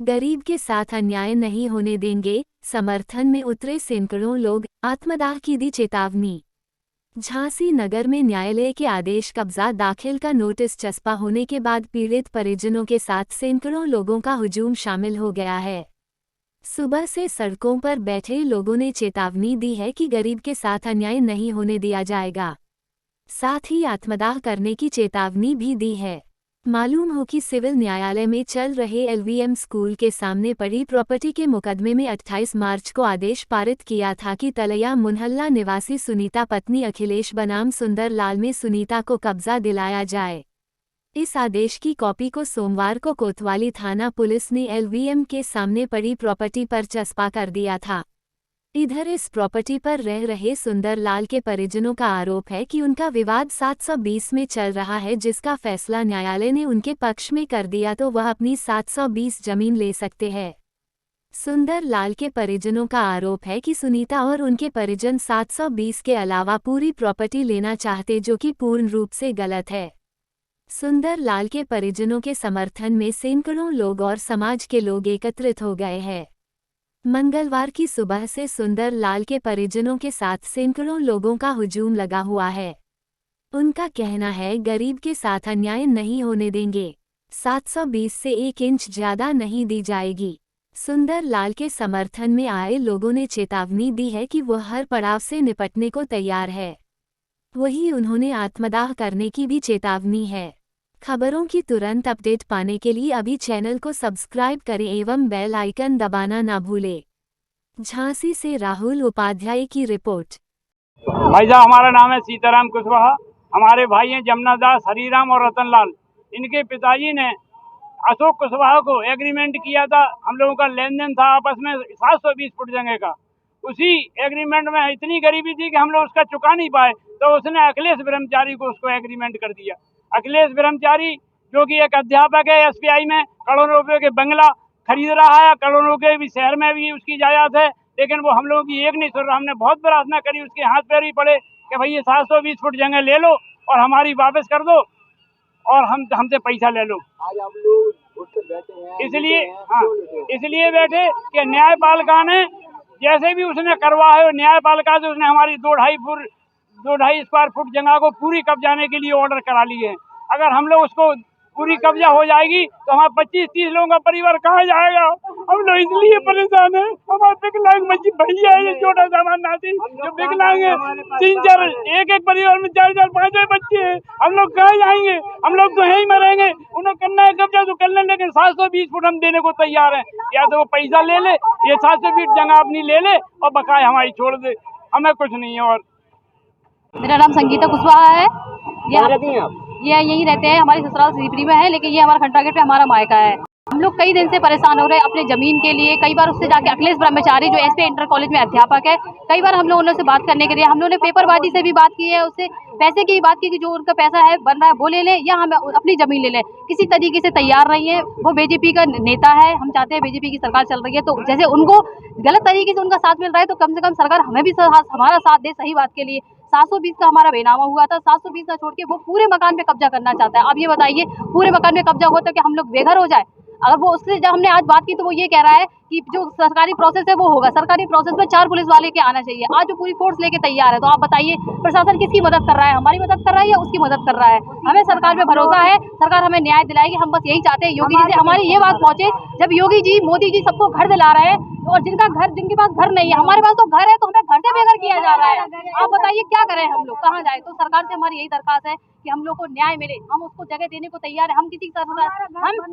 गरीब के साथ अन्याय नहीं होने देंगे, समर्थन में उतरे सैकड़ों लोग, आत्मदाह की दी चेतावनी। झांसी नगर में न्यायालय के आदेश कब्जा दाखिल का नोटिस चस्पा होने के बाद पीड़ित परिजनों के साथ सैकड़ों लोगों का हुजूम शामिल हो गया है। सुबह से सड़कों पर बैठे लोगों ने चेतावनी दी है कि गरीब के साथ अन्याय नहीं होने दिया जाएगा। साथ ही आत्मदाह करने की चेतावनी भी दी है। मालूम हो कि सिविल न्यायालय में चल रहे एलवीएम स्कूल के सामने पड़ी प्रॉपर्टी के मुकदमे में 28 मार्च को आदेश पारित किया था कि तलैया मुनहल्ला निवासी सुनीता पत्नी अखिलेश बनाम सुंदर लाल में सुनीता को कब्जा दिलाया जाए। इस आदेश की कॉपी को सोमवार को कोतवाली थाना पुलिस ने एलवीएम के सामने पड़ी प्रॉपर्टी पर चस्पा कर दिया था। इधर इस प्रॉपर्टी पर रह रहे सुंदर लाल के परिजनों का आरोप है कि उनका विवाद 720 में चल रहा है, जिसका फैसला न्यायालय ने उनके पक्ष में कर दिया तो वह अपनी 720 जमीन ले सकते हैं। सुंदर लाल के परिजनों का आरोप है कि सुनीता और उनके परिजन 720 के अलावा पूरी प्रॉपर्टी लेना चाहते, जो कि पूर्ण रूप से गलत है। सुंदर लाल के परिजनों के समर्थन में सैकड़ों लोग और समाज के लोग एकत्रित हो गए हैं। मंगलवार की सुबह से सुंदर लाल के परिजनों के साथ सैकड़ों लोगों का हुजूम लगा हुआ है। उनका कहना है, गरीब के साथ अन्याय नहीं होने देंगे। 720 से 1 इंच ज्यादा नहीं दी जाएगी। सुंदर लाल के समर्थन में आए लोगों ने चेतावनी दी है कि वह हर पड़ाव से निपटने को तैयार है। वहीं उन्होंने आत्मदाह करने की भी चेतावनी है। खबरों की तुरंत अपडेट पाने के लिए अभी चैनल को सब्सक्राइब करें एवं बेल आइकन दबाना ना भूलें। झांसी से राहुल उपाध्याय की रिपोर्ट। भाई साहब, हमारा नाम है सीताराम कुशवाहा। हमारे भाई हैं जमुना दास, हरीराम और रतनलाल। इनके पिताजी ने अशोक कुशवाहा को एग्रीमेंट किया था। हम लोगों का लेन देन था आपस में 720 फुट जगह का। उसी एग्रीमेंट में इतनी गरीबी थी कि हम लोग उसका चुका नहीं पाए, तो उसने अखिलेश ब्रह्मचारी को उसको एग्रीमेंट कर दिया। अखिलेश ब्रह्मचारी जो कि एक अध्यापक है एसबीआई में, करोड़ों रुपए के बंगला खरीद रहा है, करोड़ों रुपए भी शहर में भी उसकी जायदाद है, लेकिन वो हम लोगों की एक नहीं सुन रहा। हमने बहुत प्रार्थना करी, उसके हाथ पैर ही पड़े कि भाई ये 720 फुट जगह ले लो और हमारी वापस कर दो और हमसे पैसा ले लो। आज हम लोग उठ कर बैठे हैं, इसलिए इसलिए बैठे कि न्यायपालिका ने जैसे भी उसने करवा है, न्यायपालिका से उसने हमारी 2-2.5 स्क्वायर फुट जगह को पूरी कब्जाने के लिए ऑर्डर करा लिए हैं। अगर हम लोग उसको पूरी कब्जा हो जाएगी तो हमारा 25-30 लोगों का परिवार कहाँ जाएगा। हम लोग इसलिए परेशान है। हमारे विकलांग बच्ची भैया है, छोटा सामान नाती जो विकलांग है, 3-4 एक परिवार में 4-4 5 बच्चे हैं। हम लोग कहाँ जाएंगे? हम लोग तो यहीं मरेंगे। उन्हें करना है कब्जा तो कर लें, लेकिन 720 फुट हम देने को तैयार हैं। या तो वो पैसा ले ले, ये 720 जगह अपनी ले ले और बकाया हमारी छोड़ दे, हमें कुछ नहीं है। और मेरा नाम संगीता कुशवाहा है। कहाँ रहती हैं आप? ये यहीं रहते हैं, हमारी ससुराल सीपरी में है, लेकिन ये हमारा खंडा गेट पे हमारा मायका है। हम लोग कई दिन से परेशान हो रहे हैं अपने जमीन के लिए। कई बार उससे जाके अखिलेश ब्रह्मचारी जो एसपी इंटर कॉलेज में अध्यापक है, कई बार हम लोग उनसे बात करने के लिए हम लोगों ने पेपरबाजी से भी बात की है, उससे पैसे की बात की कि जो उनका पैसा है बन रहा है वो ले ले या हम अपनी जमीन ले लें। किसी तरीके से तैयार नहीं है। वो बीजेपी का नेता है, हम चाहते हैं बीजेपी की सरकार चल रही है, तो जैसे उनको गलत तरीके से उनका साथ मिल रहा है तो कम से कम सरकार हमें भी हमारा साथ दे सही बात के लिए। 720 का हमारा बेनामा हुआ था, 720 ना छोड़ के वो पूरे मकान पे कब्जा करना चाहता है। अब ये बताइए, पूरे मकान पे कब्जा हो तो क्या हम लोग बेघर हो जाए? अगर वो उससे जब हमने आज बात की तो वो ये कह रहा है कि जो सरकारी प्रोसेस है वो होगा। सरकारी प्रोसेस में 4 पुलिस वाले के आना चाहिए। आज वो पूरी फोर्स लेके तैयार है, तो आप बताइए प्रशासन किसकी मदद कर रहा है? हमारी मदद कर रहा है या उसकी मदद कर रहा है? हमें सरकार पे भरोसा है, सरकार हमें न्याय दिलाएगी। हम बस यही चाहते हैं योगी जी से हमारी ये बात पहुंचे, जब योगी जी मोदी जी सबको घर दिला रहे हैं और जिनके पास घर नहीं है, हमारे पास तो घर है, तो हमें घर से बेघर किया जा रहा है। आप बताइए क्या करें हम लोग, कहाँ जाए? तो सरकार से हमारी यही दरखास्त है कि हम लोग को न्याय मिले। हम उसको जगह देने को तैयार है। हम किसी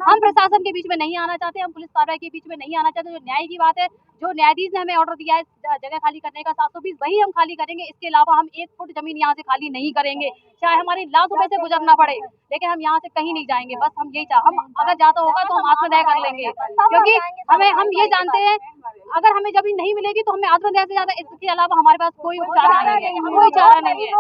हम प्रशासन के बीच में नहीं आना चाहते, हम पुलिस कार्रवाई के बीच में नहीं आना चाहते। जो न्याय की बात है, जो न्यायाधीश ने हमें ऑर्डर दिया है जगह खाली करने का 720, वही हम खाली करेंगे। इसके अलावा हम 1 फुट जमीन यहाँ से खाली नहीं करेंगे, चाहे हमारी लाख रुपए से गुजरना पड़े, लेकिन हम यहाँ से कहीं नहीं जाएंगे। बस हम यही हम अगर जाता होगा तो हम आत्मदाह कर लेंगे, क्योंकि हम ये जानते हैं अगर हमें जमीन नहीं मिलेगी तो हमें आत्मदाह से ज्यादा इसके अलावा हमारे पास कोई चारा नहीं है, कोई चारा नहीं है।